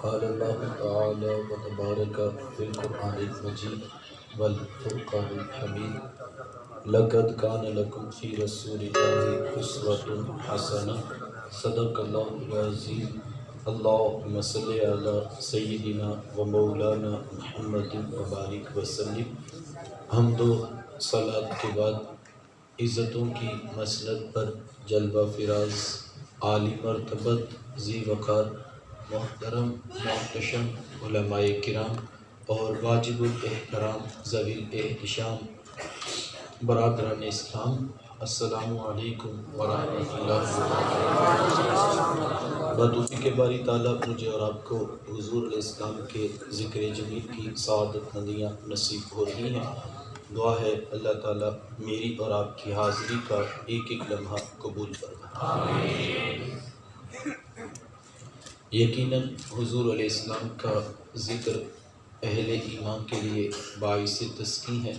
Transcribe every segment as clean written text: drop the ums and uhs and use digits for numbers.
قال اللہ تعالی و تبارک فی القرآن المجید والفرقان الحمید لقد کان لکم فی رسول اللہ اسوۃ حسنہ صدق اللہ العظیم اللہم صلی علی سیدنا و مولانا محمد وبارک وسلم۔ حمد و صلاۃ کے بعد عزتوں کی مسند پر جلوہ فراز عالی مرتبت ذی وقار محترم محتشم علماء کرام اور واجب الاحترام ذوی الاحتشام برادران اسلام، السلام علیکم ورحمۃ اللہ وبرکاتہ۔ بتوفیق باری تعالیٰ مجھے اور آپ کو حضور علیہ السلام کے ذکر جمیل کی سعادت مندیاں نصیب ہو رہی ہیں۔ دعا ہے اللہ تعالیٰ میری اور آپ کی حاضری کا ایک ایک لمحہ قبول فرمائے۔ یقیناً حضور علیہ السلام کا ذکر اہل ایمان کے لیے باعث تسکین ہے۔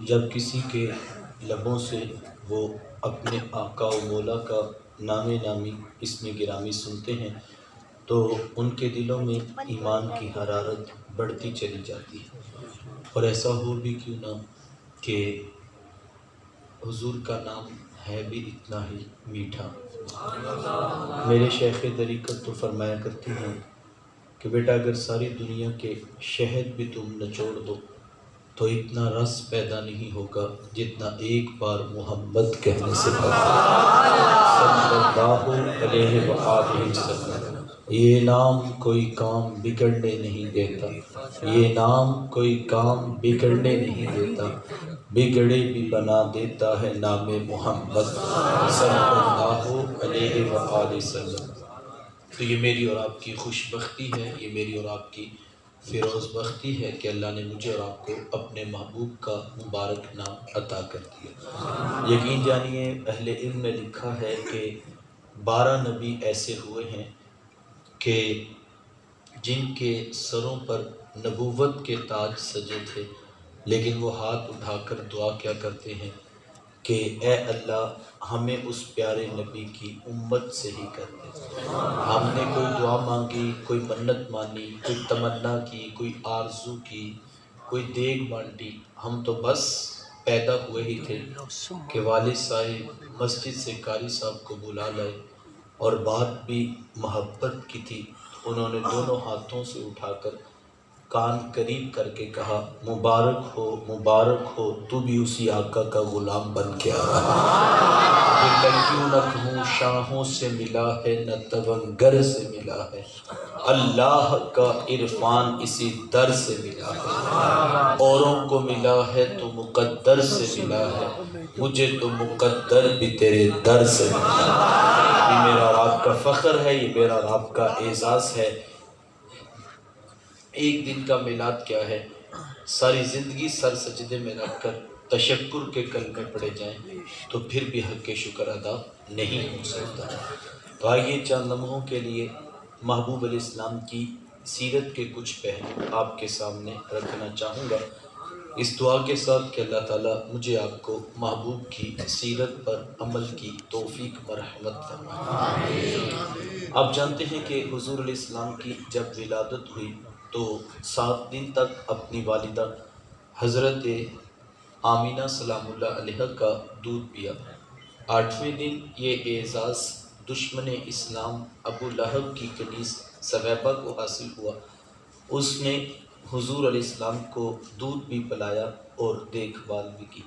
جب کسی کے لبوں سے وہ اپنے آقا و مولا کا نام نامی اسم گرامی سنتے ہیں تو ان کے دلوں میں ایمان کی حرارت بڑھتی چلی جاتی ہے، اور ایسا ہو بھی کیوں نہ کہ حضور کا نام ہے بھی اتنا ہی میٹھا۔ میرے شیخ طریقت تو فرمایا کرتے ہیں کہ بیٹا اگر ساری دنیا کے شہد بھی تم نچوڑ دو تو اتنا رس پیدا نہیں ہوگا جتنا ایک بار محمد کہنے سے صلی اللہ علیہ وآلہ وسلم۔ یہ نام کوئی کام بگڑنے نہیں دیتا، یہ نام کوئی کام بگڑنے نہیں دیتا، بگڑے بھی بنا دیتا ہے نام محمد صلی اللہ علیہ وآلہ وسلم۔ تو یہ میری اور آپ کی خوش بختی ہے، یہ میری اور آپ کی فیروز بختی ہے کہ اللہ نے مجھے اور آپ کو اپنے محبوب کا مبارک نام عطا کر دیا۔ یقین جانیے اہل علم نے لکھا ہے کہ 12 نبی ایسے ہوئے ہیں کہ جن کے سروں پر نبوت کے تاج سجے تھے، لیکن وہ ہاتھ اٹھا کر دعا کیا کرتے ہیں کہ اے اللہ ہمیں اس پیارے نبی کی امت سے ہی کر دے۔ ہم نے کوئی دعا مانگی، کوئی منت مانی، کوئی تمنا کی، کوئی آرزو کی، کوئی دیگ بانٹی، ہم تو بس پیدا ہوئے ہی تھے کہ والد صاحب مسجد سے قاری صاحب کو بلا لائے، اور بات بھی محبت کی تھی۔ انہوں نے دونوں ہاتھوں سے اٹھا کر کان قریب کر کے کہا مبارک ہو تو بھی اسی آقا کا غلام بن کے آیا۔ یہ کنکیوں نہ کہوں شاہوں سے ملا ہے نہ توانگر سے ملا ہے، اللہ کا عرفان اسی در سے ملا ہے۔ اوروں کو ملا ہے تو مقدر سے ملا ہے، مجھے تو مقدر بھی تیرے در سے ملا ہے۔ یہ میرا اور آپ کا فخر ہے، یہ میرا اور آپ کا اعزاز ہے۔ ایک دن کا میلاد کیا ہے، ساری زندگی سر سجدے میں رکھ کر تشکر کے کلمے پڑے جائیں تو پھر بھی حق شکر ادا نہیں ہو سکتا۔ تو آئیے چند لمحوں کے لیے محبوب علیہ السلام کی سیرت کے کچھ پہلو آپ کے سامنے رکھنا چاہوں گا، اس دعا کے ساتھ کہ اللہ تعالیٰ مجھے آپ کو محبوب کی سیرت پر عمل کی توفیق مرحمت فرمائے۔ آپ جانتے ہیں کہ حضور علیہ السلام کی جب ولادت ہوئی تو 7 دن تک اپنی والدہ حضرت آمینہ سلام اللہ علیہ کا دودھ پیا۔ 8ویں دن یہ اعزاز دشمن اسلام ابو لہب کی کنیز ثویبہ کو حاصل ہوا، اس نے حضور علیہ السلام کو دودھ بھی پلایا اور دیکھ بھال بھی کی۔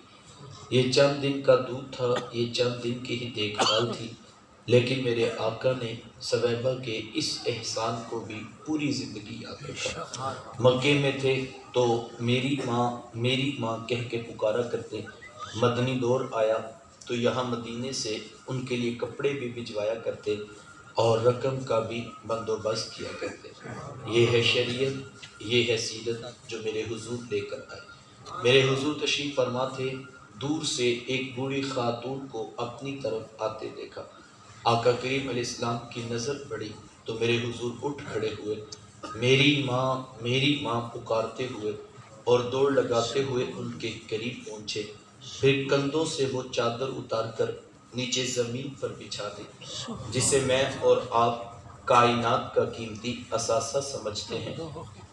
یہ چند دن کا دودھ تھا، یہ چند دن کی ہی دیکھ بھال تھی، لیکن میرے آقا نے ثویبہ کے اس احسان کو بھی پوری زندگی یاد رکھا۔ مکے میں تھے تو میری ماں کہہ کے پکارا کرتے، مدنی دور آیا تو یہاں مدینے سے ان کے لیے کپڑے بھی بھجوایا کرتے اور رقم کا بھی بندوبست کیا کرتے۔ یہ ہے شریعت، یہ ہے سیرت جو میرے حضور لے کر آئے۔ میرے حضور تشریف فرما تھے، دور سے ایک بوڑھی خاتون کو اپنی طرف آتے دیکھا۔ آقا کریم علیہ السلام کی نظر پڑی تو میرے حضور اٹھ کھڑے ہوئے، میری ماں پکارتے ہوئے اور دوڑ لگاتے ہوئے ان کے قریب پہنچے، پھر کندھوں سے وہ چادر اتار کر نیچے زمین پر بچھا دی جسے میں اور آپ کائنات کا قیمتی اثاثہ سمجھتے ہیں۔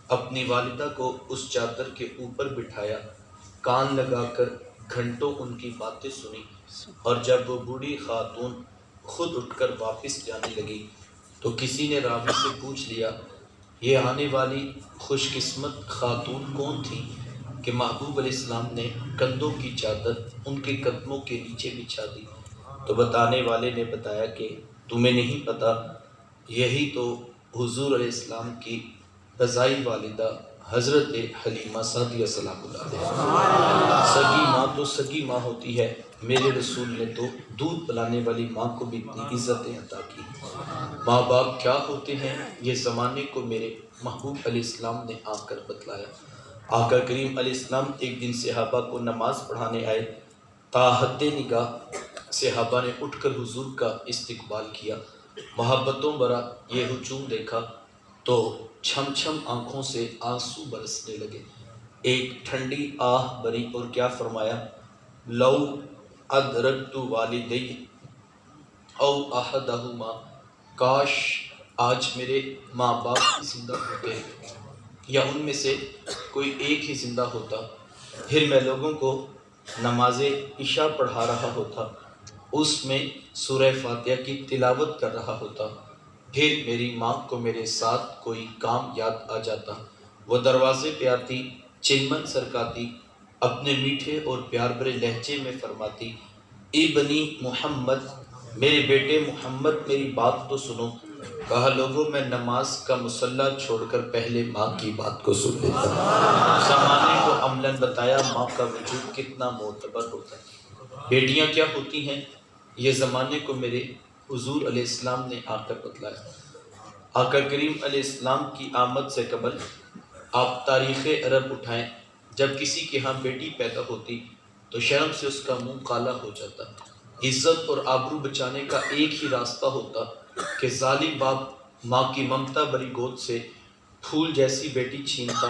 اپنی والدہ کو اس چادر کے اوپر بٹھایا، کان لگا کر گھنٹوں ان کی باتیں سنی، اور جب وہ بوڑھی خاتون خود اٹھ کر واپس جانے لگی تو کسی نے راوی سے پوچھ لیا، یہ آنے والی خوش قسمت خاتون کون تھی کہ محبوب علیہ السلام نے کندھوں کی چادر ان کے قدموں کے نیچے بچھا دی؟ تو بتانے والے نے بتایا کہ تمہیں نہیں پتا، یہی تو حضور علیہ السلام کی رضائی والدہ حضرت حلیمہ سعدیہ سلام اللہ علیہ۔ سگی ماں تو سگی ماں ہوتی ہے، میرے رسول نے تو دودھ پلانے والی ماں کو بھی اتنی عزتیں عطا کی۔ ماں باپ کیا ہوتے ہیں یہ زمانے کو میرے محبوب علیہ السلام نے آ کر بتلایا۔ آقا کریم علیہ السلام ایک دن صحابہ کو نماز پڑھانے آئے، تا حد نگاہ صحابہ نے اٹھ کر حضور کا استقبال کیا، محبتوں بھرا یہ ہجوم دیکھا تو چھم چھم آنکھوں سے آنسو برسنے لگے۔ ایک ٹھنڈی آہ بری اور کیا فرمایا، لو ادرکت والدی او احدہما، کاش آج میرے ماں باپ زندہ ہوتے یا ان میں سے کوئی ایک ہی زندہ ہوتا، پھر میں لوگوں کو نماز عشاء پڑھا رہا ہوتا، اس میں سورہ فاتحہ کی تلاوت کر رہا ہوتا، پھر میری ماں کو میرے ساتھ کوئی کام یاد آ جاتا، وہ دروازے پہ آتی، چلمن سرکاتی، اپنے میٹھے اور پیار بھرے لہجے میں فرماتی، ابنی محمد، میرے بیٹے محمد میری بات تو سنو۔ کہا لوگوں میں نماز کا مصلی چھوڑ کر پہلے ماں کی بات کو سن لیتا۔ زمانے کو عملاً بتایا ماں کا وجود کتنا معتبر ہوتا ہے۔ بیٹیاں کیا ہوتی ہیں یہ زمانے کو میرے حضور علیہ السلام نے آ کر بتلایا۔ آقا کریم علیہ السلام کی آمد سے قبل آپ تاریخ عرب اٹھائیں، جب کسی کے ہاں بیٹی پیدا ہوتی تو شرم سے اس کا منہ کالا ہو جاتا۔ عزت اور آبرو بچانے کا ایک ہی راستہ ہوتا کہ ظالم باپ ماں کی ممتا بری گود سے پھول جیسی بیٹی چھینتا،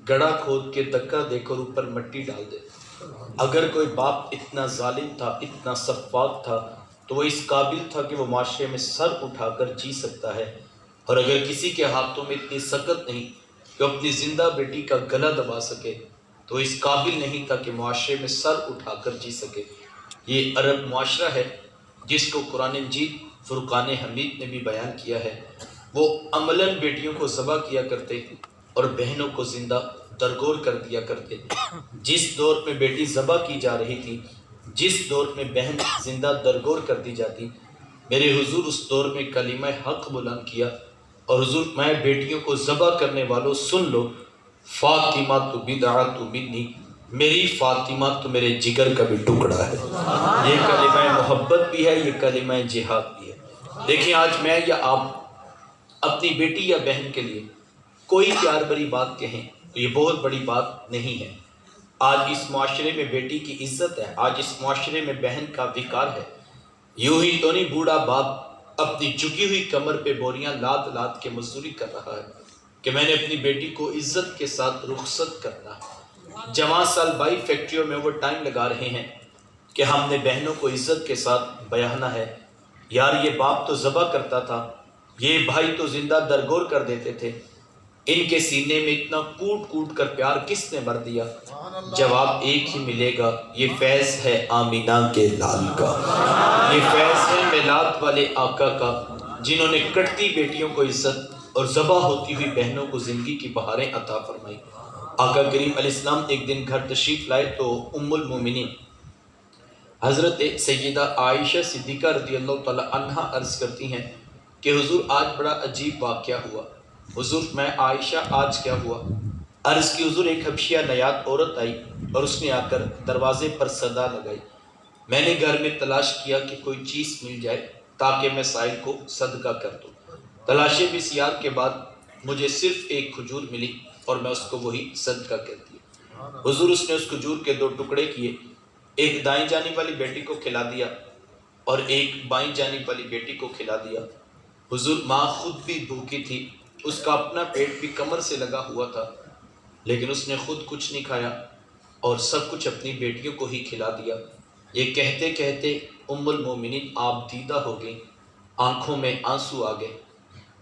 گڑھا کھود کے دھکا دے کر اوپر مٹی ڈال دیتا۔ اگر کوئی باپ اتنا ظالم تھا، اتنا سفاک تھا، تو وہ اس قابل تھا کہ وہ معاشرے میں سر اٹھا کر جی سکتا ہے، اور اگر کسی کے ہاتھوں میں اتنی سخت نہیں کہ اپنی زندہ بیٹی کا گلا دبا سکے، تو اس قابل نہیں تھا کہ معاشرے میں سر اٹھا کر جی سکے۔ یہ عرب معاشرہ ہے جس کو قرآن مجید فرقان حمید نے بھی بیان کیا ہے۔ وہ عملاً بیٹیوں کو ذبح کیا کرتے اور بہنوں کو زندہ درگور کر دیا کرتے۔ جس دور میں بیٹی ذبح کی جا رہی تھی، جس دور میں بہن زندہ درگور کر دی جاتی، میرے حضور اس دور میں کلمہ حق بلند کیا، اور حضور میں بیٹیوں کو ذبح کرنے والوں سن لو، فاطمہ تو بدعۃ منی، میری فاطمہ تو میرے جگر کا بھی ٹکڑا ہے۔ یہ کلمہ محبت بھی ہے، یہ کلمہ جہاد بھی ہے۔ دیکھیں آج میں یا آپ اپنی بیٹی یا بہن کے لیے کوئی پیار بری بات کہیں تو یہ بہت بڑی بات نہیں ہے۔ آج اس معاشرے میں بیٹی کی عزت ہے، آج اس معاشرے میں بہن کا وقار ہے۔ یوں ہی تو نہیں بوڑھا باپ اپنی جھکی ہوئی کمر پہ بوریاں لاد لاد کے مزدوری کر رہا ہے کہ میں نے اپنی بیٹی کو عزت کے ساتھ رخصت کرنا ہے۔ جوان سال بائی فیکٹریوں میں اوور ٹائم لگا رہے ہیں کہ ہم نے بہنوں کو عزت کے ساتھ بیاہنا ہے۔ یار یہ باپ تو ذبح کرتا تھا، یہ بھائی تو زندہ درگور کر دیتے تھے، ان کے سینے میں اتنا کوٹ کوٹ کر پیار کس نے بھر دیا؟ جواب ایک ہی ملے گا، یہ فیض ہے آمینہ کے لال کا، یہ فیض ہے میلاد والے آقا کا، جنہوں نے کٹتی بیٹیوں کو عزت اور ذبح ہوتی ہوئی بہنوں کو زندگی کی بہاریں عطا فرمائی۔ آقا کریم علیہ السلام ایک دن گھر تشریف لائے تو ام المومنین حضرت سیدہ عائشہ صدیقہ رضی اللہ تعالی عنہا عرض کرتی ہیں کہ حضور آج بڑا عجیب واقعہ ہوا۔ حضور میں عائشہ آج کیا ہوا؟ عرض کی حضور ایک حبشیہ نیات عورت آئی اور اس نے آ کر دروازے پر صدا لگائی۔ میں نے گھر میں تلاش کیا کہ کوئی چیز مل جائے تاکہ میں سائل کو صدقہ کر دوں۔ تلاشے بسیار کے بعد مجھے صرف ایک کھجور ملی اور میں اس کو وہی صدقہ کر دیا۔ حضور اس نے اس کھجور کے 2 ٹکڑے کیے، ایک دائیں جانب والی بیٹی کو کھلا دیا اور ایک بائیں جانب والی بیٹی کو کھلا دیا۔ حضور ماں خود بھی بھوکی تھی، اس کا اپنا پیٹ بھی کمر سے لگا ہوا تھا، لیکن اس نے خود کچھ نہیں کھایا اور سب کچھ اپنی بیٹیوں کو ہی کھلا دیا۔ یہ کہتے کہتے ام المومنین آپ دیدہ ہو گئی، آنکھوں میں آنسو آ گئے۔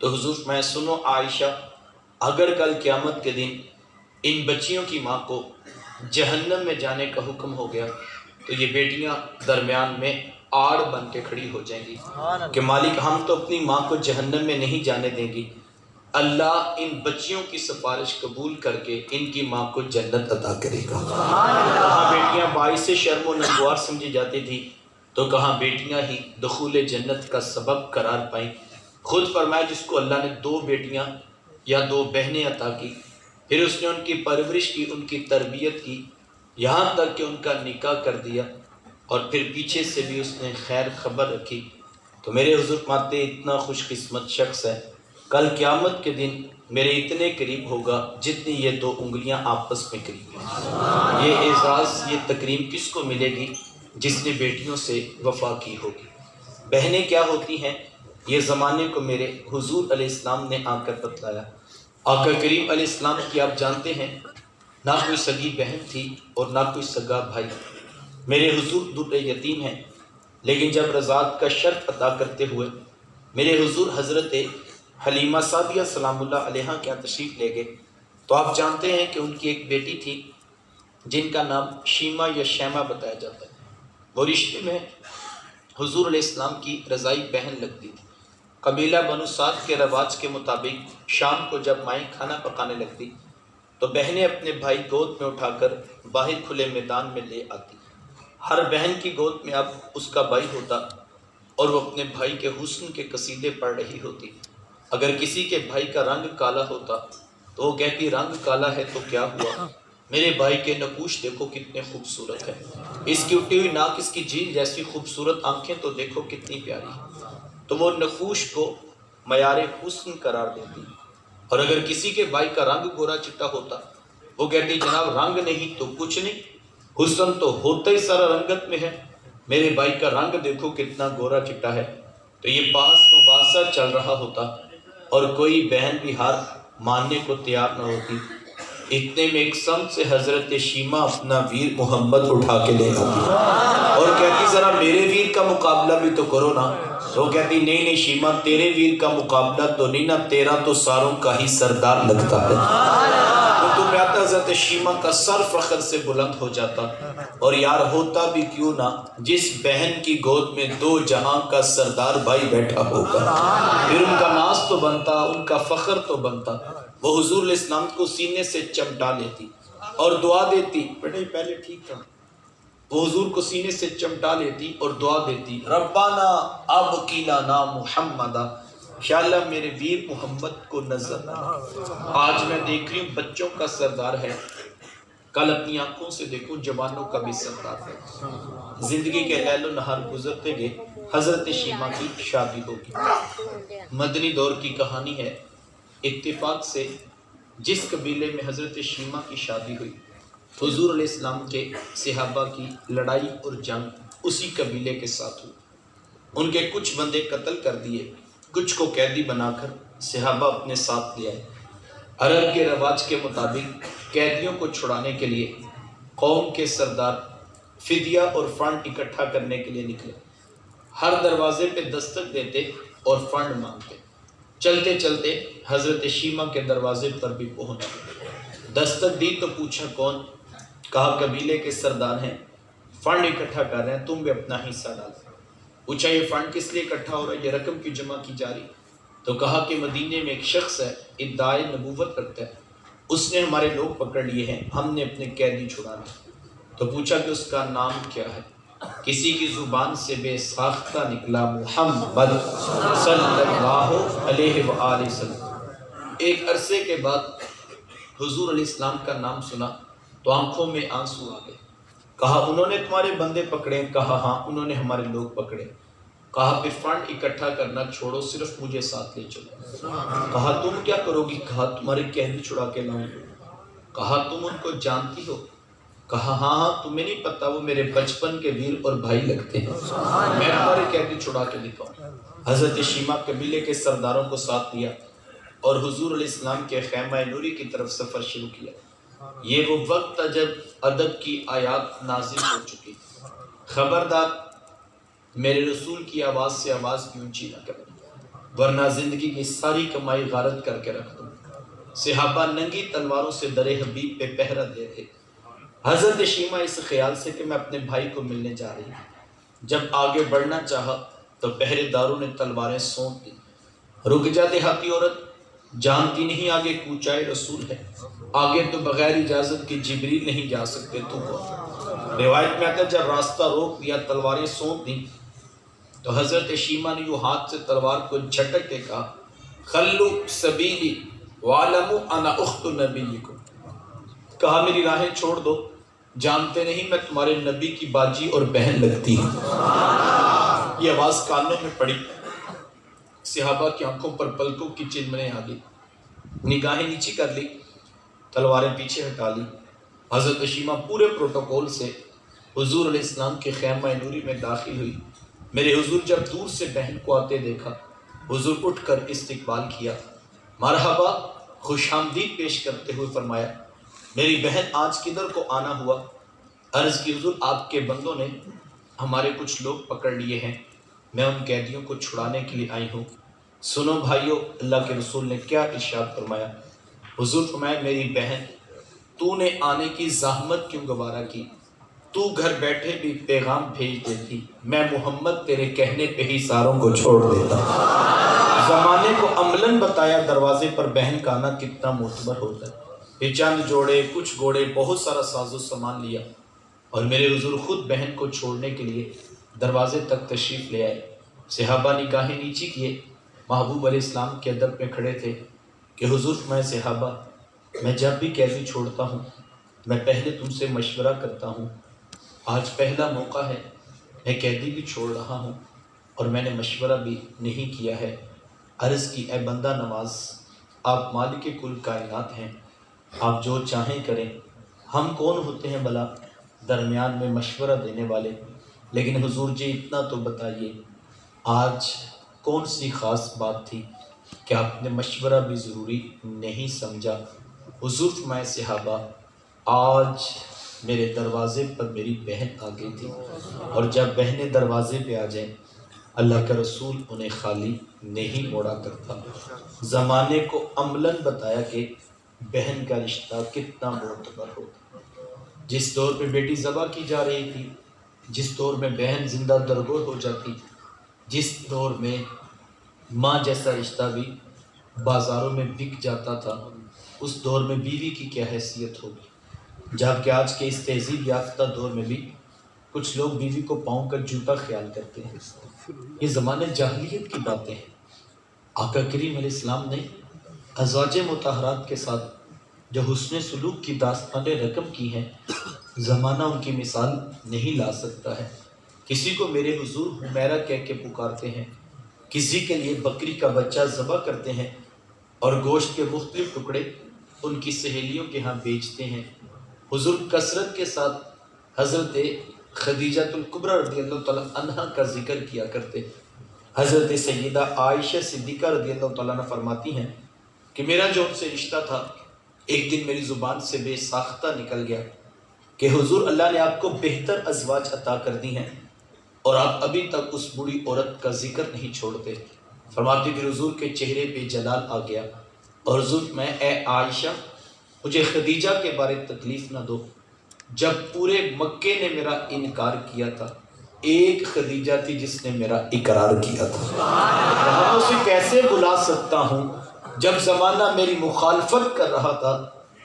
تو حضور میں سنو عائشہ، اگر کل قیامت کے دن ان بچیوں کی ماں کو جہنم میں جانے کا حکم ہو گیا تو یہ بیٹیاں درمیان میں آڑ بن کے کھڑی ہو جائیں گی کہ مالک ہم تو اپنی ماں کو جہنم میں نہیں جانے دیں گی، اللہ ان بچیوں کی سفارش قبول کر کے ان کی ماں کو جنت عطا کرے گا۔ کہاں بیٹیاں باعث شرم و نگوار سمجھی جاتی تھی تو کہاں بیٹیاں ہی دخول جنت کا سبب قرار پائیں۔ خود فرمایا جس کو اللہ نے 2 بیٹیاں یا 2 بہنیں عطا کی، پھر اس نے ان کی پرورش کی، ان کی تربیت کی، یہاں تک کہ ان کا نکاح کر دیا اور پھر پیچھے سے بھی اس نے خیر خبر رکھی، تو میرے حضور فرماتے اتنا خوش قسمت شخص ہے کل قیامت کے دن میرے اتنے قریب ہوگا جتنی یہ 2 انگلیاں آپس میں قریب ہیں۔ یہ اعزاز، یہ تکریم کس کو ملے گی؟ جس نے بیٹیوں سے وفا کی ہوگی۔ بہنیں کیا ہوتی ہیں یہ زمانے کو میرے حضور علیہ السلام نے آ کر بتلایا۔ آقا کریم علیہ السلام کی آپ جانتے ہیں نہ کوئی سگی بہن تھی اور نہ کوئی سگا بھائی۔ میرے حضور در یتیم ہیں، لیکن جب رضاعت کا شرط ادا کرتے ہوئے میرے حضور حضرت حلیمہ سعدیہ سلام اللہ علیہ کے یہاں تشریف لے گئے تو آپ جانتے ہیں کہ ان کی ایک بیٹی تھی جن کا نام شیمہ یا شیمہ بتایا جاتا ہے۔ وہ رشتے میں حضور علیہ السلام کی رضائی بہن لگتی تھی۔ قبیلہ بنو سعد کے رواج کے مطابق شام کو جب مائیں کھانا پکانے لگتی تو بہنیں اپنے بھائی گود میں اٹھا کر باہر کھلے میدان میں لے آتی۔ ہر بہن کی گود میں اب اس کا بھائی ہوتا اور وہ اپنے بھائی کے حسن کے قصیدے پڑھ رہی ہوتی۔ اگر کسی کے بھائی کا رنگ کالا ہوتا تو وہ کہتی رنگ کالا ہے تو کیا ہوا، میرے بھائی کے نقوش دیکھو کتنے خوبصورت ہے، اس کی اٹھی ہوئی ناک، اس کی جھیل جیسی خوبصورت آنکھیں تو دیکھو کتنی پیاری، تو وہ نقوش کو معیار حسن قرار دیتی۔ اور اگر کسی کے بھائی کا رنگ گورا چٹا ہوتا وہ کہتی جناب رنگ نہیں تو کچھ نہیں، حسن تو ہوتا ہی سارا رنگت میں ہے، میرے بھائی کا رنگ دیکھو کتنا گورا چٹا ہے۔ تو یہ بحث مباحثہ چل رہا ہوتا اور کوئی بہن بھی ہار ماننے کو تیار نہ ہوتی۔ اتنے میں ایک سمت سے حضرت شیمہ اپنا ویر محمد اٹھا کے لے آتی اور کہتی ذرا میرے ویر کا مقابلہ بھی تو کرو نا۔ تو وہ کہتی نہیں نہیں شیمہ تیرے ویر کا مقابلہ تو نہیں نا، تیرا تو ساروں کا ہی سردار لگتا ہے۔ تو بیاتا حضرت شیمہ کا سر فخر سے بلند ہو جاتا اور یار ہوتا بھی کیوں نہ جس بہن کی گود میں 2 جہاں کا سردار بھائی بیٹھا ہوگا، پھر ان کا ناز تو بنتا، ان کا فخر تو بنتا۔ وہ حضور علیہ السلام کو سینے سے چمٹا لیتی اور دعا دیتی، بیٹے پہلے ٹھیک تھا، وہ حضور کو سینے سے چمٹا لیتی اور دعا دیتی ربنا ابقی لنا محمدا، یا اللہ میرے ویر محمد کو نظر نہ لے۔ آج میں دیکھ رہی ہوں بچوں کا سردار ہے، کل اپنی آنکھوں سے دیکھوں جوانوں کا بھی سردار ہے۔ زندگی کے لیل و نہار گزرتے گئے، حضرت شیمہ کی شادی ہوگی۔ مدنی دور کی کہانی ہے، اتفاق سے جس قبیلے میں حضرت شیمہ کی شادی ہوئی حضور علیہ السلام کے صحابہ کی لڑائی اور جنگ اسی قبیلے کے ساتھ ہوئی۔ ان کے کچھ بندے قتل کر دیے، کچھ کو قیدی بنا کر صحابہ اپنے ساتھ لے آئے۔ عرب کے رواج کے مطابق قیدیوں کو چھڑانے کے لیے قوم کے سردار فدیہ اور فنڈ اکٹھا کرنے کے لیے نکلے۔ ہر دروازے پہ دستک دیتے اور فنڈ مانگتے۔ چلتے چلتے حضرت شیمہ کے دروازے پر بھی پہنچے، دستک دی تو پوچھا کون؟ کہا قبیلے کے سردار ہیں، فنڈ اکٹھا کر رہے ہیں، تم بھی اپنا حصہ ڈال۔ پوچھا یہ فنڈ کس لیے اکٹھا ہو رہا ہے، یہ رقم کی جمع کی جا رہی؟ تو کہا کہ مدینے میں ایک شخص ہے، ادعائے نبوت رکھتا ہے، اس نے ہمارے لوگ پکڑ لیے ہیں، ہم نے اپنے قیدی چھڑانے۔ تو پوچھا کہ اس کا نام کیا ہے؟ کسی کی زبان سے بے ساختہ نکلا محمد صلی اللہ علیہ وآلہ وسلم۔ ایک عرصے کے بعد حضور علیہ السلام کا نام سنا تو آنکھوں میں آنسو آ گئے۔ کہا انہوں نے تمہارے بندے پکڑے؟ کہا ہاں انہوں نے ہمارے لوگ پکڑے۔ کہا پھر فنڈ اکٹھا کرنا چھوڑو، صرف مجھے ساتھ لے چلو۔ کہا تم کیا کرو گی؟ کہا تمہارے قیدی چھڑا کے لاؤں۔ کہا تم ان کو جانتی ہو؟ کہا ہاں ہاں، تمہیں نہیں پتا وہ میرے بچپن کے ویر اور بھائی لگتے ہیں، میں تمہارے قیدی چھڑا کے دکھاؤں۔ حضرت شیمہ قبیلے کے سرداروں کو ساتھ لیا اور حضور علیہ السلام کے خیمہ نوری کی طرف سفر شروع کیا۔ یہ وہ وقت تھا جب ادب کی آیات نازل ہو چکی۔ خبردار میرے رسول کی آواز سے آواز بھی اونچی نہ کرنا، ورنہ زندگی کی ساری کمائی غارت کر کے رکھ دوں۔ صحابہ ننگی تلواروں سے در حبیب پہ پہرا دے تھے۔ حضرت شیمہ اس خیال سے کہ میں اپنے بھائی کو ملنے جا رہی ہوں، جب آگے بڑھنا چاہا تو پہرے داروں نے تلواریں سونپ دی۔ رک جا دیہاتی عورت، جانتی نہیں آگے کوچائے رسول ہے، آگے تو بغیر اجازت کے جبریل نہیں جا سکتے، تو کون؟ روایت میں آتا ہے جب راستہ روک دیا، تلواریں سونپ دی، تو حضرت شیمہ نے یوں ہاتھ سے تلوار کو جھٹک کے کہا خلو سبیلی وعلموا انا اخت نبیکم، کہا میری راہیں چھوڑ دو، جانتے نہیں میں تمہارے نبی کی باجی اور بہن لگتی ہوں۔ یہ آواز کانوں میں پڑی، صحابہ کی آنکھوں پر پلکوں کی چنمنیں آ گئی، نگاہیں نیچی کر لی، تلواریں پیچھے ہٹا لی۔ حضرت شیمہ پورے پروٹوکول سے حضور علیہ السلام کے خیمہ نوری میں داخل ہوئی۔ میرے حضور جب دور سے بہن کو آتے دیکھا، حضور اٹھ کر استقبال کیا، مرحبا خوش آمدید پیش کرتے ہوئے فرمایا میری بہن آج کدھر کو آنا ہوا؟ عرض کی حضور آپ کے بندوں نے ہمارے کچھ لوگ پکڑ لیے ہیں، میں ان قیدیوں کو چھڑانے کے لیے آئی ہوں۔ سنو بھائیو، اللہ کے رسول نے کیا ارشاد فرمایا؟ حضور فرمایا میری بہن تو نے آنے کی زحمت کیوں گوارا کی؟ تو گھر بیٹھے بھی پیغام بھیج دیتی، میں محمد تیرے کہنے پہ ہی ساروں کو چھوڑ دیتا۔ زمانے کو عملاً بتایا دروازے پر بہن کا آنا کتنا معتبر ہوتا ہے۔ یہ چند جوڑے، کچھ گھوڑے، بہت سارا ساز و سامان لیا اور میرے حضور خود بہن کو چھوڑنے کے لیے دروازے تک تشریف لے آئے۔ صحابہ نگاہیں نیچی کیے، محبوب علیہ السلام کے ادب میں کھڑے تھے کہ حضور میں صحابہ میں جب بھی قیدی چھوڑتا ہوں میں پہلے تم سے مشورہ کرتا ہوں، آج پہلا موقع ہے، میں قیدی بھی چھوڑ رہا ہوں اور میں نے مشورہ بھی نہیں کیا ہے۔ عرض کی اے بندہ نواز، آپ مالک کل کائنات ہیں، آپ جو چاہیں کریں، ہم کون ہوتے ہیں بھلا درمیان میں مشورہ دینے والے، لیکن حضور جی اتنا تو بتائیے آج کون سی خاص بات تھی کہ آپ نے مشورہ بھی ضروری نہیں سمجھا؟ حضور فرمائے صحابہ آج میرے دروازے پر میری بہن آ گئی تھی، اور جب بہنیں دروازے پہ آ جائیں اللہ کا رسول انہیں خالی نہیں موڑا کرتا۔ زمانے کو عملاً بتایا کہ بہن کا رشتہ کتنا معتبر ہوتا۔ جس دور پہ بیٹی ذبح کی جا رہی تھی، جس دور میں بہن زندہ درگور ہو جاتی، جس دور میں ماں جیسا رشتہ بھی بازاروں میں بک جاتا تھا، اس دور میں بیوی کی کیا حیثیت ہوگی؟ جبکہ آج کے اس تہذیب یافتہ دور میں بھی کچھ لوگ بیوی کو پاؤں کا جوتا خیال کرتے ہیں۔ یہ زمانے جاہلیت کی باتیں ہیں۔ آقا کریم علیہ السلام نے ازواج مطہرات کے ساتھ جو حسن سلوک کی داستانیں رقم کی ہیں، زمانہ ان کی مثال نہیں لا سکتا ہے۔ کسی کو میرے حضور حمیرہ کہہ کے پکارتے ہیں، کسی کے لیے بکری کا بچہ ذبح کرتے ہیں اور گوشت کے مختلف ٹکڑے ان کی سہیلیوں کے ہاں بیچتے ہیں۔ حضور کثرت کے ساتھ حضرت خدیجہ الکبریٰ رضی اللہ تعالیٰ عنہ کا ذکر کیا کرتے۔ حضرت سیدہ عائشہ صدیقہ رضی اللہ تعالیٰ عنہ فرماتی ہیں کہ میرا جو ان سے رشتہ تھا ایک دن میری زبان سے بے ساختہ نکل گیا کہ حضور اللہ نے آپ کو بہتر ازواج عطا کر دی ہیں اور آپ ابھی تک اس بوڑھی عورت کا ذکر نہیں چھوڑتے۔ فرماتی کہ حضور کے چہرے پہ جلال آ گیا اور حضور میں اے عائشہ مجھے خدیجہ کے بارے تکلیف نہ دو، جب پورے مکے نے میرا انکار کیا تھا ایک خدیجہ تھی جس نے میرا اقرار کیا تھا، میں اسے کیسے بلا سکتا ہوں جب زمانہ میری مخالفت کر رہا تھا،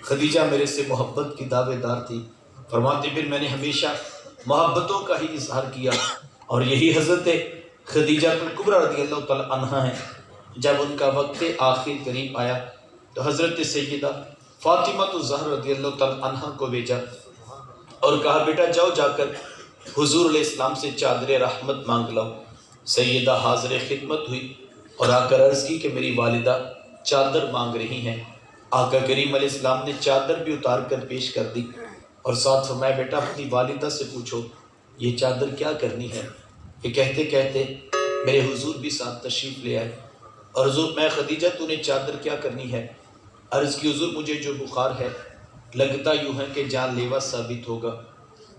خدیجہ میرے سے محبت کی دعوے دار تھی۔ فرماتے پھر میں نے ہمیشہ محبتوں کا ہی اظہار کیا اور یہی حضرت خدیجہ الکبریٰ رضی اللہ تعالیٰ عنہ ہیں۔ جب ان کا وقت آخر قریب آیا تو حضرت سیدہ فاطمہ الزہرا رضی اللہ تعالیٰ عنہ کو بھیجا اور کہا بیٹا جاؤ جا کر حضور علیہ السلام سے چادر رحمت مانگ لاؤ۔ سیدہ حاضر خدمت ہوئی اور آ کر عرض کی کہ میری والدہ چادر مانگ رہی ہیں۔ آقا کریم علیہ السلام نے چادر بھی اتار کر پیش کر دی اور ساتھ فرمایا بیٹا اپنی والدہ سے پوچھو یہ چادر کیا کرنی ہے۔ یہ کہتے کہتے میرے حضور بھی ساتھ تشریف لے آئے اور حضور میں خدیجہ تو نے چادر کیا کرنی ہے؟ عرض کی حضور مجھے جو بخار ہے لگتا یوں ہے کہ جان لیوا ثابت ہوگا،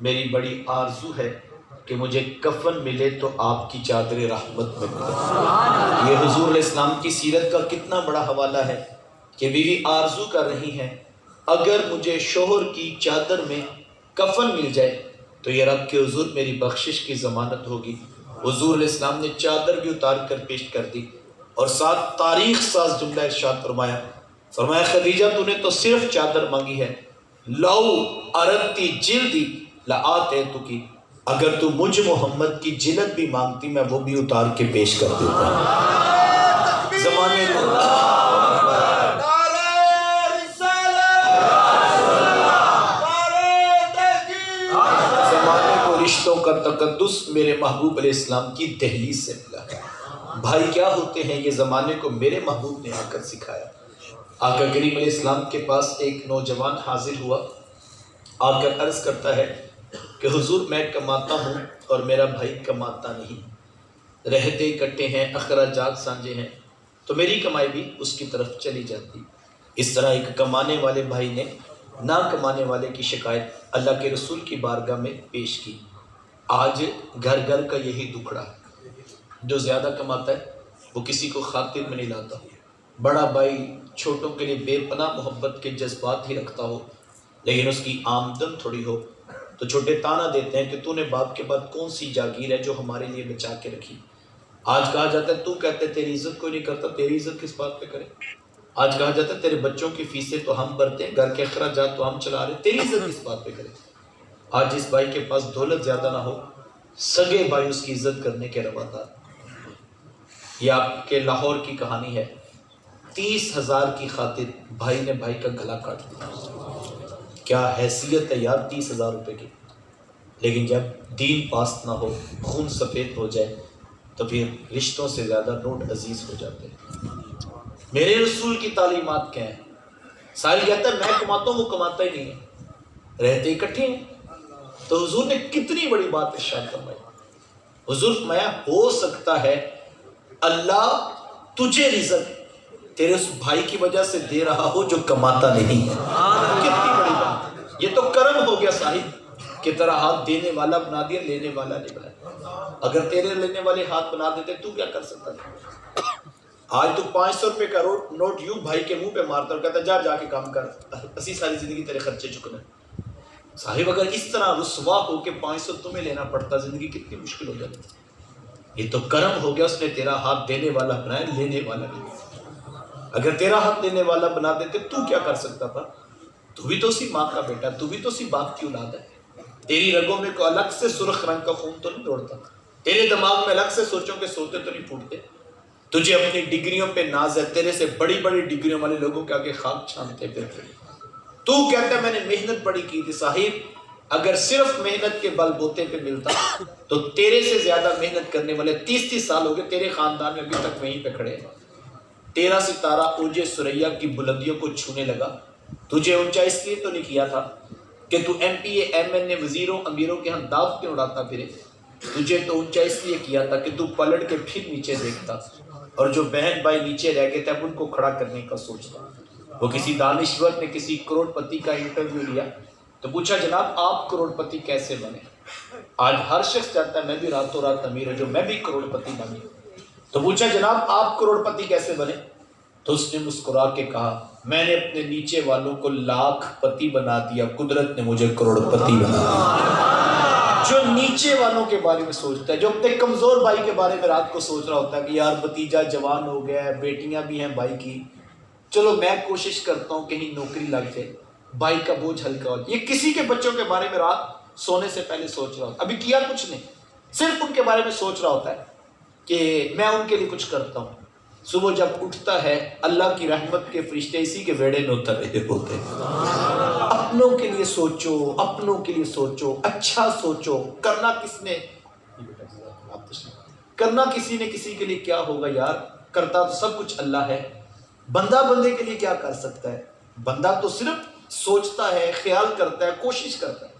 میری بڑی آرزو ہے کہ مجھے کفن ملے تو آپ کی چادر رحمت میں ملے۔ یہ حضور علیہ السلام کی سیرت کا کتنا بڑا حوالہ ہے کہ بیوی آرزو کر رہی ہیں اگر مجھے شوہر کی چادر میں کفن مل جائے تو یہ رب کے حضور میری بخشش کی ضمانت ہوگی۔ حضور علیہ السلام نے چادر بھی اتار کر پیش کر دی اور ساتھ تاریخ ساز جملہ ارشاد فرمایا خدیجہ تو نے تو صرف چادر مانگی ہے، لو اردتی جلدی لآتیتکی، اگر تو مجھ محمد کی جلد بھی مانگتی میں وہ بھی اتار کے پیش کر دیتا۔ زمانے کو رشتوں کا تقدس میرے محبوب علیہ السلام کی دہلیز سے ملا ہے۔ بھائی کیا ہوتے ہیں یہ زمانے کو میرے محبوب نے آ کر سکھایا۔ آقا کریم علیہ السلام کے پاس ایک نوجوان حاضر ہوا، آ کر عرض کرتا ہے کہ حضور میں کماتا ہوں اور میرا بھائی کماتا نہیں، رہتے اکٹھے ہیں، اخراجات سانجے ہیں، تو میری کمائی بھی اس کی طرف چلی جاتی۔ اس طرح ایک کمانے والے بھائی نے نہ کمانے والے کی شکایت اللہ کے رسول کی بارگاہ میں پیش کی۔ آج گھر گھر کا یہی دکھڑا ہے، جو زیادہ کماتا ہے وہ کسی کو خاطر میں نہیں لاتا۔ بڑا بھائی چھوٹوں کے لیے بے پناہ محبت کے جذبات ہی رکھتا ہو لیکن اس کی آمدن تھوڑی ہو تو چھوٹے تانا دیتے ہیں کہ تو نے باپ کے بعد کون سی جاگیر ہے جو ہمارے لیے بچا کے رکھی۔ آج کہا جاتا ہے تو کہتے تیری عزت کوئی نہیں کرتا، تیری عزت کس بات پہ کرے۔ آج کہا جاتا ہے تیرے بچوں کی فیسیں تو ہم بھرتے ہیں، گھر کے اخراجات تو ہم چلا رہے، تیری عزت کس بات پہ کرے۔ آج جس بھائی کے پاس دولت زیادہ نہ ہو، سگے بھائی اس کی عزت کرنے کے روادار۔ یہ آپ کے لاہور کی کہانی ہے، 30,000 کی خاطر بھائی نے بھائی کا گلا کاٹ دیا۔ کیا حیثیت ہے یار 30,000 روپے کی، لیکن جب دین پاس نہ ہو، خون سفید ہو جائے تو پھر رشتوں سے زیادہ نوٹ عزیز ہو جاتے ہیں۔ میرے رسول کی تعلیمات کیا ہیں؟ ساحل کہتا ہے میں کماتا ہوں وہ کماتا ہی نہیں ہے، رہتے اکٹھے ہیں۔ تو حضور نے کتنی بڑی بات ارشاد فرمائی۔ حضور فرمایا ہو سکتا ہے اللہ تجھے رزق تیرے اس بھائی کی وجہ سے دے رہا ہو جو کماتا نہیں ہے۔ کتنی بڑی بات، یہ تو کرم ہو گیا صاحب کہ تیرا ہاتھ دینے والا بنا دیا، لینے والا نہیں بنا۔ اگر تیرے لینے والے ہاتھ بنا دیتے تو کیا کر سکتا تھا؟ آج تو 500 روپے کا نوٹ یوں بھائی کے منہ پہ مارتا اور کہتا جا کے کام کر، اسی ساری زندگی تیرے خرچے چکنے۔ صاحب اگر اس طرح رسوا ہو کے 500 تمہیں لینا پڑتا زندگی کتنی مشکل ہو جاتی۔ یہ تو کرم ہو گیا اس نے تیرا ہاتھ دینے والا بنایا، لینے والا نہیں۔ اگر تیرا ہاتھ دینے والا بنا دیتے تو کیا کر سکتا تھا؟ تو بھی تو اسی ماں کا بیٹا، تو بھی تو اسی باپ کی اولاد ہے۔ تیری رگوں میں کوئی الگ سے سرخ رنگ کا خون تو نہیں دوڑتا، تیرے دماغ میں الگ سے سوچوں کے سوتے تو نہیں پھوٹتے۔ تجھے اپنی ڈگریوں پہ ناز ہے، تیرے سے بڑی بڑی ڈگریوں والے لوگوں کے آگے خاک چھانتے پھرتے۔ تو کہتا ہے میں نے محنت بڑی کی تھی۔ صاحب اگر صرف محنت کے بل بوتے پہ ملتا تو تیرے سے زیادہ محنت کرنے والے 30 سال ہو گئے تیرے خاندان میں ابھی تک وہیں پہ کھڑے ہیں۔ تیرا ستارہ اوج سریا کی بلندیوں کو چھونے لگا، تجھے اونچا اس لیے تو نہیں کیا تھا کہ تو M P A M N A وزیروں امیروں کے ہاں دعوتیں اڑاتا پھرے، تجھے تو اونچا اس لیے کیا تھا کہ تو پلٹ کے پھر نیچے دیکھتا اور جو بہن بھائی نیچے رہ گئے تھے اب ان کو کھڑا کرنے کا سوچتا۔ وہ کسی دانشور نے کسی کروڑ پتی کا انٹرویو لیا تو پوچھا جناب آپ کروڑ پتی کیسے بنے؟ آج ہر شخص چاہتا ہے میں بھی راتوں رات امیر ہو جو میں بھی کروڑ پتی بنے۔ تو پوچھا جناب آپ کروڑ پتی کیسے بنے؟ تو اس نے مسکرا کے کہا میں نے اپنے نیچے والوں کو لاکھ پتی بنا دیا، قدرت نے مجھے کروڑ پتی بنا دیا۔ جو نیچے والوں کے بارے میں سوچتا ہے، جو اپنے کمزور بھائی کے بارے میں رات کو سوچ رہا ہوتا ہے کہ یار بھتیجا جوان ہو گیا ہے، بیٹیاں بھی ہیں بھائی کی، چلو میں کوشش کرتا ہوں کہیں نوکری لگ جائے، بھائی کا بوجھ ہلکا ہو جائے۔ یہ کسی کے بچوں کے بارے میں رات سونے سے پہلے سوچ رہا ہوتا ہے، ابھی کیا کچھ نہیں، صرف ان کے بارے میں سوچ رہا ہوتا ہے کہ میں ان کے لیے کچھ کرتا ہوں۔ صبح جب اٹھتا ہے اللہ کی رحمت کے فرشتے اسی کے بیڑے میں اتر رہے ہوتے ہیں۔ اپنوں کے لیے سوچو، اپنوں کے لیے سوچو، اچھا سوچو۔ کرنا کسی نے کسی کے لیے کیا ہوگا یار، کرتا تو سب کچھ اللہ ہے۔ بندہ بندے کے لیے کیا کر سکتا ہے؟ بندہ تو صرف سوچتا ہے، خیال کرتا ہے، کوشش کرتا ہے۔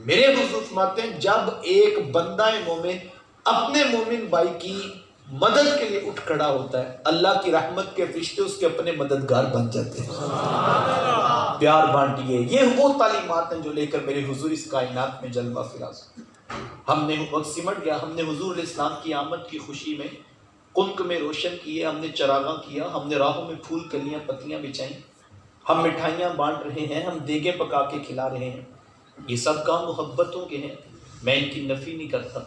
میرے حضور فرماتے ہیں جب ایک بندہ مومن اپنے مومن بھائی کی مدد کے لیے اٹھ کھڑا ہوتا ہے، اللہ کی رحمت کے فرشتے اس کے اپنے مددگار بن جاتے ہیں۔ پیار بانٹیے، یہ وہ تعلیمات ہیں جو لے کر میرے حضور اس کائنات میں جلوہ فراز۔ ہم نے وقت سمٹ گیا، ہم نے حضور علیہ السلام کی آمد کی خوشی میں کنک میں روشن کیے، ہم نے چراغاں کیا، ہم نے راہوں میں پھول کلیاں پتیاں بچھائیں، ہم مٹھائیاں بانٹ رہے ہیں، ہم دیگیں پکا کے کھلا رہے ہیں۔ یہ سب کام محبتوں کے ہیں، میں ان کی نفی نہیں کرتا۔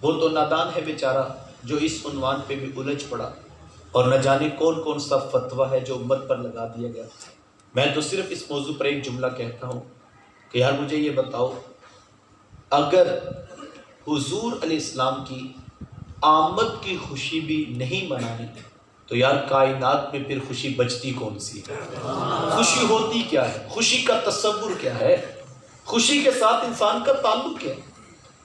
وہ تو نادان ہے بیچارہ جو اس عنوان پہ بھی الجھ پڑا، اور نہ جانے کون کون سا فتویٰ ہے جو امت پر لگا دیا گیا۔ میں تو صرف اس موضوع پر ایک جملہ کہتا ہوں کہ یار مجھے یہ بتاؤ، اگر حضور علیہ السلام کی آمد کی خوشی بھی نہیں منانی تو یار کائنات میں پھر خوشی بچتی کون سی ہے؟ خوشی ہوتی کیا ہے؟ خوشی کا تصور کیا ہے؟ خوشی کے ساتھ انسان کا تعلق کیا ہے؟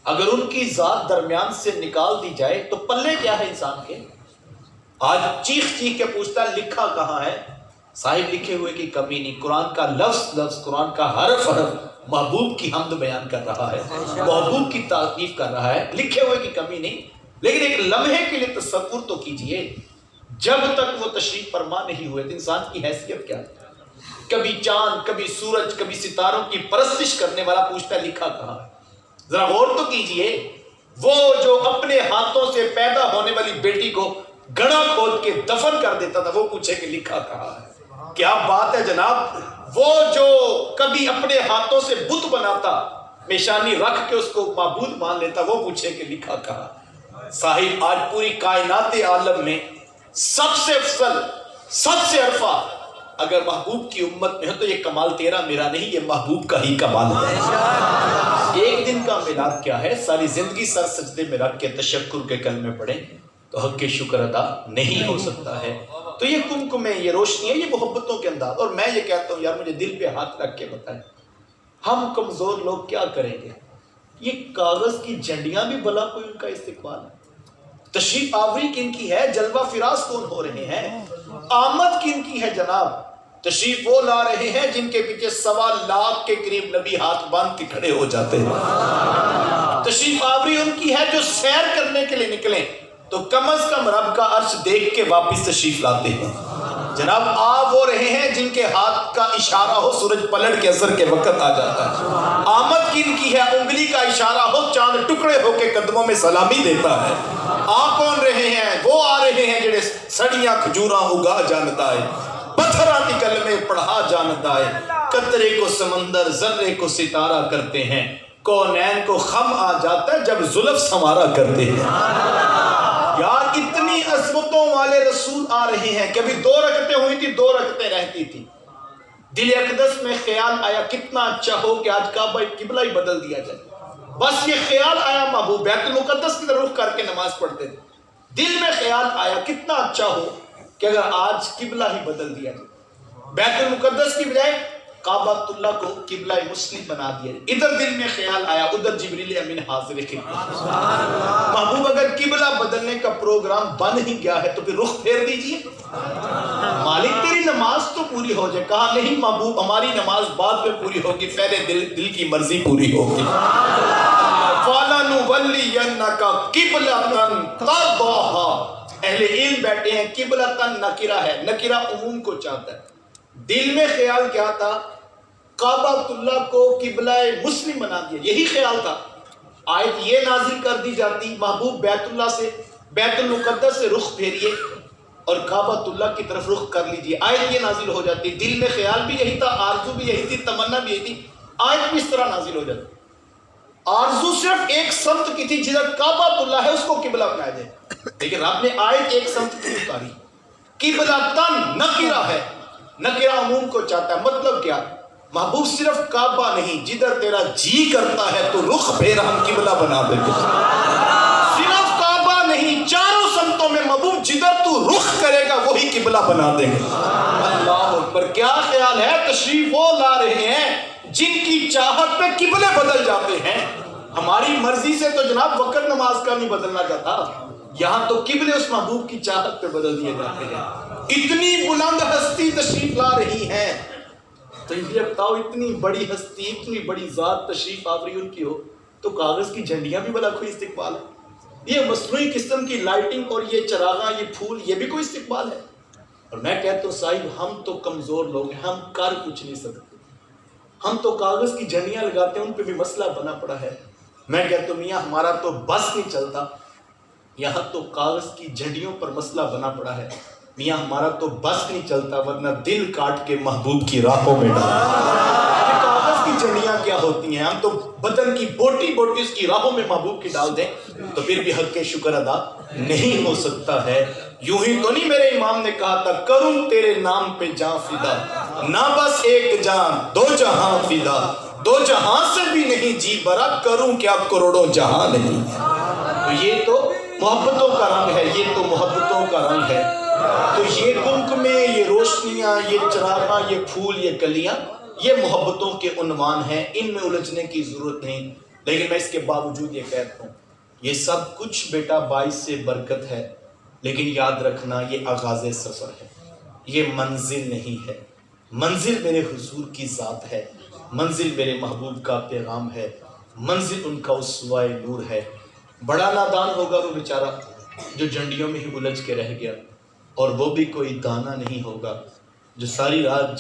اگر ان کی ذات درمیان سے نکال دی جائے تو پلے کیا ہے انسان کے؟ آج چیخ چیخ کے پوچھتا ہے لکھا کہاں ہے؟ صاحب لکھے ہوئے کی کمی نہیں، قرآن کا لفظ لفظ، قرآن کا حرف حرف محبوب کی حمد بیان کر رہا ہے، محبوب کی تعریف کر رہا ہے، لکھے ہوئے کی کمی نہیں۔ لیکن ایک لمحے کے لیے تصور تو کیجئے، جب تک وہ تشریف فرما نہیں ہوئے تو انسان کی حیثیت کیا ہے؟ کبھی چاند، کبھی سورج، کبھی ستاروں کی پرستش کرنے والا پوچھتا ہے لکھا کہاں ہے؟ ذرا غور تو کیجئے، وہ جو اپنے ہاتھوں سے پیدا ہونے والی بیٹی کو گڑھا کھود کے دفن کر دیتا تھا وہ پوچھے کہ لکھا کہاں ہے؟ کیا بات ہے جناب! وہ جو کبھی اپنے ہاتھوں سے بت بناتا، نشانی رکھ کے اس کو معبود مان لیتا، وہ پوچھے کہ لکھا کہاں؟ صاحب آج پوری کائنات عالم میں سب سے افضل، سب سے عرفہ اگر محبوب کی امت میں ہو تو یہ کمال تیرا میرا نہیں، یہ محبوب کا ہی کمال ہے۔ ایک دن کا میلاد کیا ہے؟ ساری زندگی سر سجدے میں رکھ کے تشکر کے کلمے پڑھیں تو حق کے شکر ادا نہیں ہو سکتا ہے۔ تو یہ کمکم ہے، یہ روشنی ہے، یہ محبتوں کے انداز۔ اور میں یہ کہتا ہوں یار مجھے دل پہ ہاتھ رکھ کے بتائیں، ہم کمزور لوگ کیا کریں گے؟ یہ کاغذ کی جھنڈیاں بھی بلا کوئی ان کا استقبال ہے؟ تشریف آوری کن کی ہے؟ جلوہ فراز کون ہو رہے ہیں؟ آمد کن کی ہے جناب؟ تشریف وہ لا رہے ہیں جن کے پیچھے 1.25 لاکھ کے قریب نبی ہاتھ باندھ کے کھڑے ہو جاتے ہیں۔ تشریف آوری ان کی ہے جو سیر کرنے کے لیے نکلیں تو کم از کم رب کا عرش دیکھ کے واپس تشریف لاتے ہیں۔ جناب آ وہ رہے ہیں جن کے ہاتھ کا اشارہ ہو سورج پلٹ کے اثر کے وقت آ جاتا ہے۔ آمد کن کی ہے؟ انگلی کا اشارہ ہو چاند ٹکڑے ہو کے قدموں میں سلامی دیتا ہے۔ آ کون رہے ہیں؟ وہ آ رہے ہیں جڑے سڑیاں کھجوراں اگا جانتا ہے، پتھراں دی کلمے پڑھا جانتا ہے، قطرے کو سمندر ذرے کو ستارہ کرتے ہیں، کونین کو خم آ جاتا ہے جب زلف سنوارا کرتے ہیں۔ یار اتنی عظمتوں والے رسول آ رہے ہیں، کبھی 2 رکعتیں ہوئی تھی 2 رکعتیں رہتی تھی، دل اقدس میں خیال آیا کتنا اچھا ہو کہ آج کعبہ قبلہ ہی بدل دیا جائے۔ بس یہ خیال آیا، محبوب بیت المقدس کی طرف رخ کر کے نماز پڑھتے تھے، دل میں خیال آیا کتنا اچھا ہو کہ اگر آج قبلہ ہی بدل دیا جائے، بیت المقدس کی بجائے کعبہ اللہ کو قبلہ مسلم بنا دیا جائے۔ ادھر دل میں خیال آیا، ادھر جبریل امین حاضر خدمت۔ محبوب اگر قبلہ بدلنے کا پروگرام بن ہی گیا ہے تو پھر رخ پھیر دیجئے، مالک تیری نماز تو پوری ہو جائے۔ کہا نہیں محبوب ہماری نماز بعد میں پوری ہوگی، پہلے دل کی مرضی پوری ہوگی۔ فَلَنُوَلِّيَنَّكَ قِبْلَةً تَرْضَاهَا، اہل علم بیٹھے ہیں، قبلتاً نکرہ ہے، نکرہ عموم کو چاہتا ہے۔ دل میں خیال کیا تھا؟ کعبہ اللہ کو قبلہ مسلم بنا دیا، یہی خیال تھا۔ آیت یہ نازل کر دی جاتی محبوب بیت اللہ سے، بیت المقدس سے رخ پھیریے اور کعبہ اللہ کی طرف رخ کر لیجئے، آیت یہ نازل ہو جاتی۔ دل میں خیال بھی یہی تھا، آرزو بھی یہی تھی، تمنا بھی یہی تھی، آیت بھی اس طرح نازل ہو جاتی۔ آرزو صرف ایک سمت کی تھی، جدھر کعبہ اللہ ہے اس کو قبلہ بنایا جائے، لیکن رب نے آیت ایک سمت کی اتاری، قبلتاً نکرہ ہے، نکرہ عموم کو چاہتا ہے۔ مطلب کیا؟ محبوب صرف کعبہ نہیں، جدھر تیرا جی کرتا ہے تو رخ پھیر ہم قبلہ بنا دیں گے۔ صرف کعبہ نہیں، چاروں سمتوں میں محبوب جدھر تو رخ کرے گا وہی قبلہ بنا دیں گے۔ اللہ اکبر! کیا خیال ہے؟ تشریف وہ لا رہے ہیں جن کی چاہت پہ قبلے بدل جاتے ہیں۔ ہماری مرضی سے تو جناب وقت نماز کا نہیں بدلنا چاہتا، یہاں تو قبلے اس محبوب کی چاہت پہ بدل دیے جاتے ہیں۔ اتنی بلند ہستی تشریف لا رہی ہیں، تو یہ بتاؤ اتنی بڑی ہستی، اتنی بڑی ذات تشریف آوری ان کی ہو تو کاغذ کی جھنڈیاں بھی بلا کوئی استقبال ہے؟ یہ مصنوعی قسم کی لائٹنگ اور یہ چراغاں، یہ پھول، یہ بھی کوئی استقبال ہے؟ اور میں کہتا ہوں صاحب ہم تو کمزور لوگ ہیں، ہم کر کچھ نہیں سکتے، ہم تو کاغذ کی جھنڈیاں لگاتے ہیں، ان پہ بھی مسئلہ بنا پڑا ہے۔ میں کہتا ہوں میاں ہمارا تو بس نہیں چلتا، یہاں تو کاغذ کی جھنڈیوں پر مسئلہ بنا پڑا ہے، میاں ہمارا تو بس نہیں چلتا ورنہ دل کاٹ کے محبوب کی راہوں میں ڈال۔ یہ کاغذ کی جھنڈیاں کیا ہوتی ہیں، ہم تو بدن کی بوٹی بوٹی اس کی راہوں میں محبوب کی ڈال دیں تو پھر بھی حق شکر ادا نہیں ہو سکتا ہے۔ یوں ہی تو نہیں میرے امام نے کہا تھا کروں تیرے نام پہ جاں فدا، نہ بس ایک جان دو جہاں فدا، دو جہاں سے بھی نہیں جی برا کروں کیا کروڑوں جہاں نہیں۔ تو یہ تو محبتوں کا رنگ ہے، یہ تو محبتوں کا رنگ ہے۔ تو یہ گمگمے، یہ روشنیاں، یہ چراغاں، یہ پھول، یہ کلیاں، یہ محبتوں کے عنوان ہیں، ان میں الجھنے کی ضرورت نہیں۔ لیکن میں اس کے باوجود یہ کہتا ہوں یہ سب کچھ بیٹا باعث سے برکت ہے، لیکن یاد رکھنا یہ آغاز سفر ہے، یہ منزل نہیں ہے۔ منزل میرے حضور کی ذات ہے، منزل میرے محبوب کا پیغام ہے، منزل ان کا اسوہ نور ہے۔ بڑا نادان ہوگا وہ بیچارہ جو جھنڈیوں میں ہی الجھ کے رہ گیا، اور وہ بھی کوئی دانا نہیں ہوگا جو ساری رات